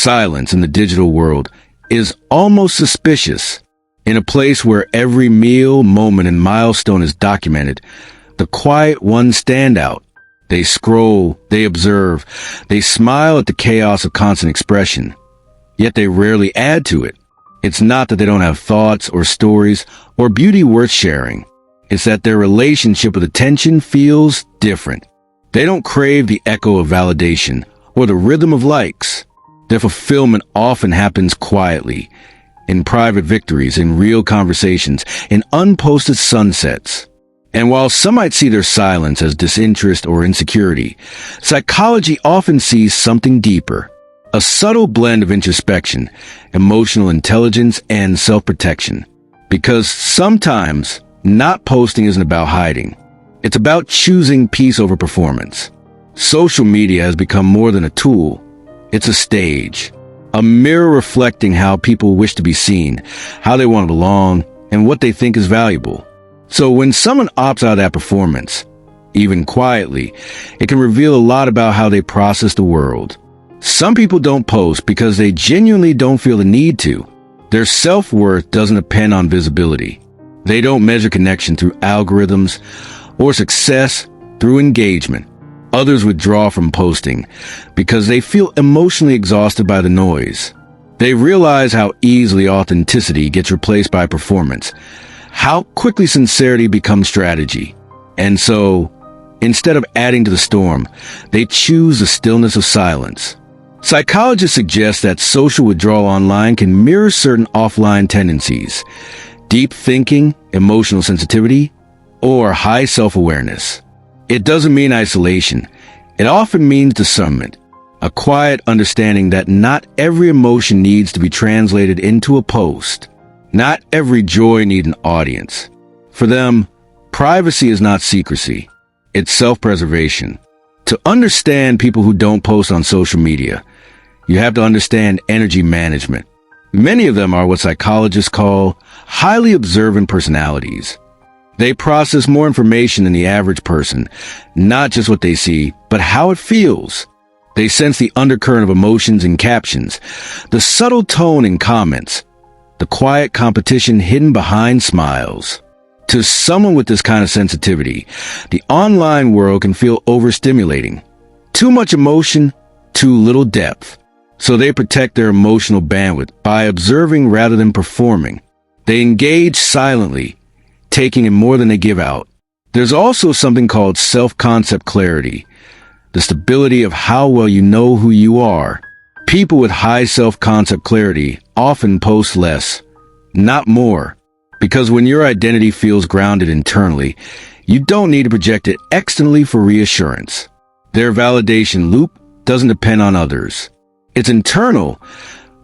Silence in the digital world is almost suspicious. In a place where every meal, moment, and milestone is documented, the quiet ones stand out. They scroll, they observe, they smile at the chaos of constant expression. Yet they rarely add to it. It's not that they don't have thoughts or stories or beauty worth sharing. It's that their relationship with attention feels different. They don't crave the echo of validation or the rhythm of likes. Their fulfillment often happens quietly, in private victories, in real conversations, in unposted sunsets. And while some might see their silence as disinterest or insecurity, psychology often sees something deeper. A subtle blend of introspection, emotional intelligence, and self-protection. Because sometimes, not posting isn't about hiding. It's about choosing peace over performance. Social media has become more than a tool. It's a stage. A mirror reflecting how people wish to be seen, how they want to belong, and what they think is valuable. So when someone opts out of that performance, even quietly, it can reveal a lot about how they process the world. Some people don't post because they genuinely don't feel the need to. Their self-worth doesn't depend on visibility. They don't measure connection through algorithms or success through engagement. Others withdraw from posting because they feel emotionally exhausted by the noise. They realize how easily authenticity gets replaced by performance, how quickly sincerity becomes strategy. And so, instead of adding to the storm, they choose the stillness of silence. Psychologists suggest that social withdrawal online can mirror certain offline tendencies: deep thinking, emotional sensitivity, or high self-awareness. It doesn't mean isolation. It often means discernment, a quiet understanding that not every emotion needs to be translated into a post. Not every joy needs an audience. For them, privacy is not secrecy. It's self-preservation. To understand people who don't post on social media, you have to understand energy management. Many of them are what psychologists call highly observant personalities. They process more information than the average person, not just what they see, but how it feels. They sense the undercurrent of emotions in captions, the subtle tone in comments, the quiet competition hidden behind smiles. To someone with this kind of sensitivity, the online world can feel overstimulating. Too much emotion, too little depth. So they protect their emotional bandwidth by observing rather than performing. They engage silently, taking in more than they give out. There's also something called self-concept clarity, the stability of how well you know who you are. People with high self-concept clarity often post less, not more, because when your identity feels grounded internally, you don't need to project it externally for reassurance. Their validation loop doesn't depend on others. It's internal,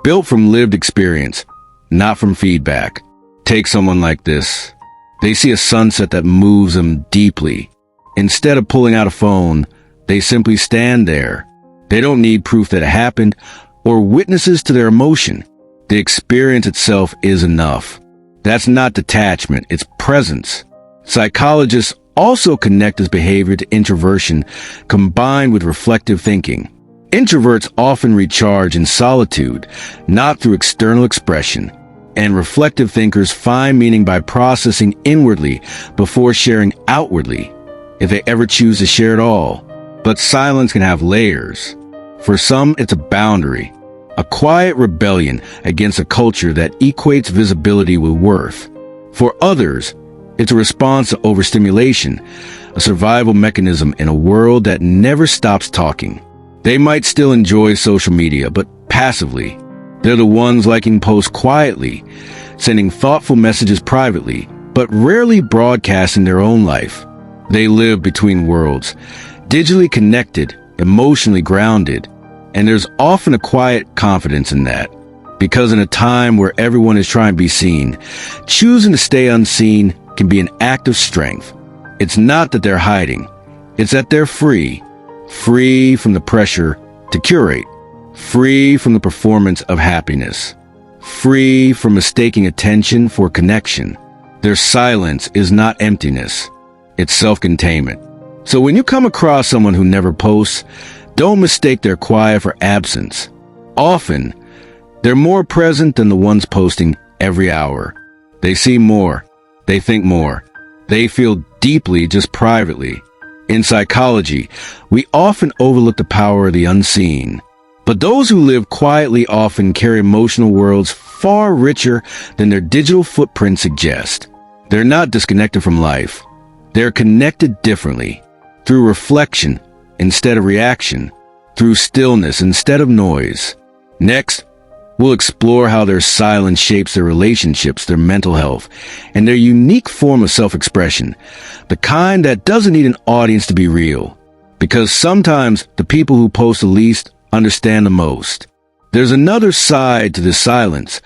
built from lived experience, not from feedback. Take someone like this. They see a sunset that moves them deeply. Instead of pulling out a phone, they simply stand there. They don't need proof that it happened or witnesses to their emotion. The experience itself is enough. That's not detachment, it's presence. Psychologists also connect this behavior to introversion combined with reflective thinking. Introverts often recharge in solitude, not through external expression. And reflective thinkers find meaning by processing inwardly before sharing outwardly, if they ever choose to share at all. But silence can have layers. For some, it's a boundary, a quiet rebellion against a culture that equates visibility with worth. For others, it's a response to overstimulation, a survival mechanism in a world that never stops talking. They might still enjoy social media, but passively. They're the ones liking posts quietly, sending thoughtful messages privately, but rarely broadcasting their own life. They live between worlds, digitally connected, emotionally grounded, and there's often a quiet confidence in that. Because in a time where everyone is trying to be seen, choosing to stay unseen can be an act of strength. It's not that they're hiding, it's that they're free from the pressure to curate, free from the performance of happiness, free from mistaking attention for connection. Their silence is not emptiness, it's self-containment. So when you come across someone who never posts, don't mistake their quiet for absence. Often, they're more present than the ones posting every hour. They see more. They think more. They feel deeply just privately. In psychology, we often overlook the power of the unseen. But those who live quietly often carry emotional worlds far richer than their digital footprint suggests. They're not disconnected from life. They're connected differently, through reflection instead of reaction, through stillness instead of noise. Next, we'll explore how their silence shapes their relationships, their mental health, and their unique form of self-expression, the kind that doesn't need an audience to be real. Because sometimes the people who post the least understand the most. There's another side to this silence,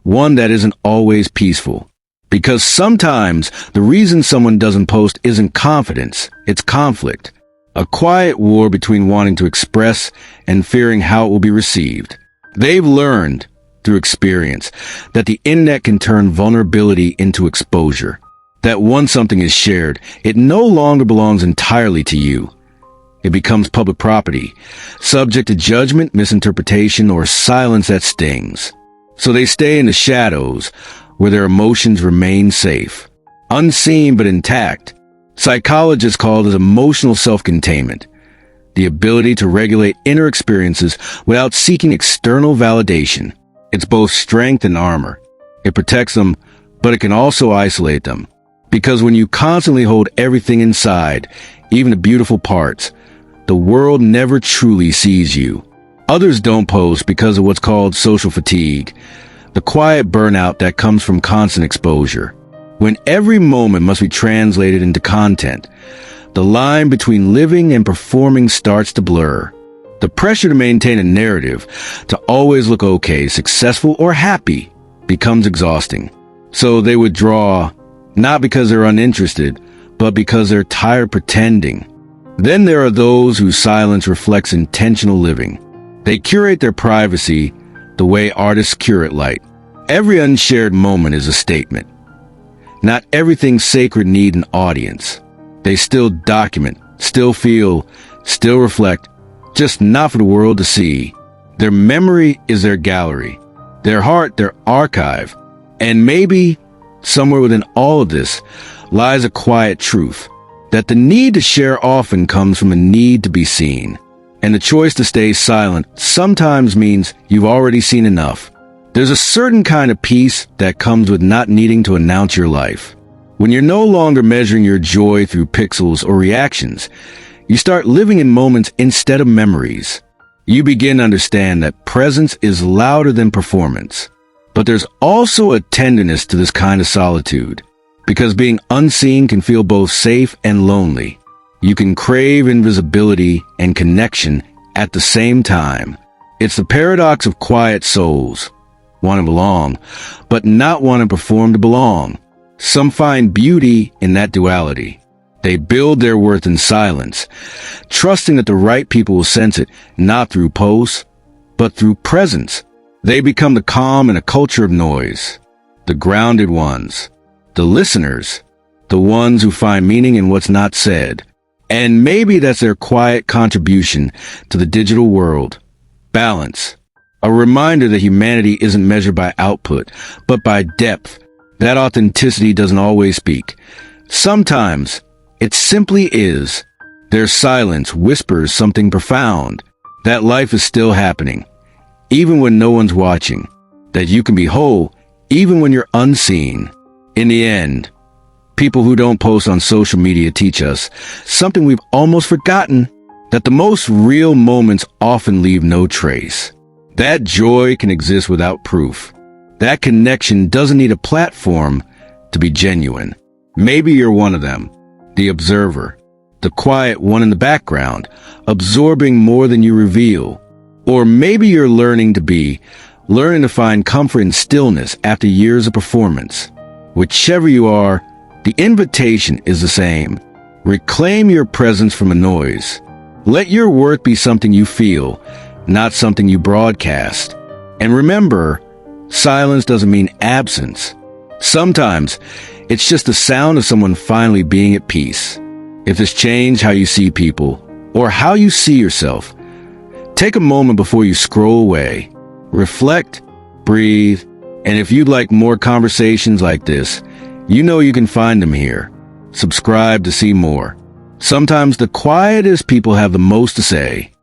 one that isn't always peaceful. Because sometimes the reason someone doesn't post isn't confidence, it's conflict. A quiet war between wanting to express and fearing how it will be received. They've learned, through experience, that the internet can turn vulnerability into exposure. That once something is shared, it no longer belongs entirely to you. It becomes public property, subject to judgment, misinterpretation, or silence that stings. So they stay in the shadows, where their emotions remain safe, unseen but intact. Psychologists call it emotional self-containment, the ability to regulate inner experiences without seeking external validation. It's both strength and armor. It protects them, but it can also isolate them. Because when you constantly hold everything inside, even the beautiful parts, the world never truly sees you. Others don't post because of what's called social fatigue, the quiet burnout that comes from constant exposure. When every moment must be translated into content, the line between living and performing starts to blur. The pressure to maintain a narrative, to always look okay, successful, or happy, becomes exhausting. So they withdraw, not because they're uninterested, but because they're tired pretending. Then there are those whose silence reflects intentional living. They curate their privacy the way artists curate light. Every unshared moment is a statement. Not everything sacred needs an audience. They still document, still feel, still reflect, just not for the world to see. Their memory is their gallery, their heart their archive. And maybe, somewhere within all of this, lies a quiet truth, that the need to share often comes from a need to be seen. And the choice to stay silent sometimes means you've already seen enough. There's a certain kind of peace that comes with not needing to announce your life. When you're no longer measuring your joy through pixels or reactions, you start living in moments instead of memories. You begin to understand that presence is louder than performance. But there's also a tenderness to this kind of solitude, because being unseen can feel both safe and lonely. You can crave invisibility and connection at the same time. It's the paradox of quiet souls, want to belong, but not want to perform to belong. Some find beauty in that duality. They build their worth in silence, trusting that the right people will sense it, not through posts, but through presence. They become the calm in a culture of noise, the grounded ones, the listeners, the ones who find meaning in what's not said. And maybe that's their quiet contribution to the digital world. Balance. A reminder that humanity isn't measured by output, but by depth. That authenticity doesn't always speak. Sometimes it simply is. Their silence whispers something profound. That life is still happening, even when no one's watching. That you can be whole, even when you're unseen. In the end, people who don't post on social media teach us something we've almost forgotten, that the most real moments often leave no trace. That joy can exist without proof. That connection doesn't need a platform to be genuine. Maybe you're one of them, the observer, the quiet one in the background, absorbing more than you reveal. Or maybe you're learning to find comfort in stillness after years of performance. Whichever you are, the invitation is the same. Reclaim your presence from the noise. Let your worth be something you feel, not something you broadcast. And remember, silence doesn't mean absence. Sometimes, it's just the sound of someone finally being at peace. If it's changed how you see people, or how you see yourself, take a moment before you scroll away. reflect, breathe, and if you'd like more conversations like this, you know you can find them here. Subscribe to see more. Sometimes the quietest people have the most to say.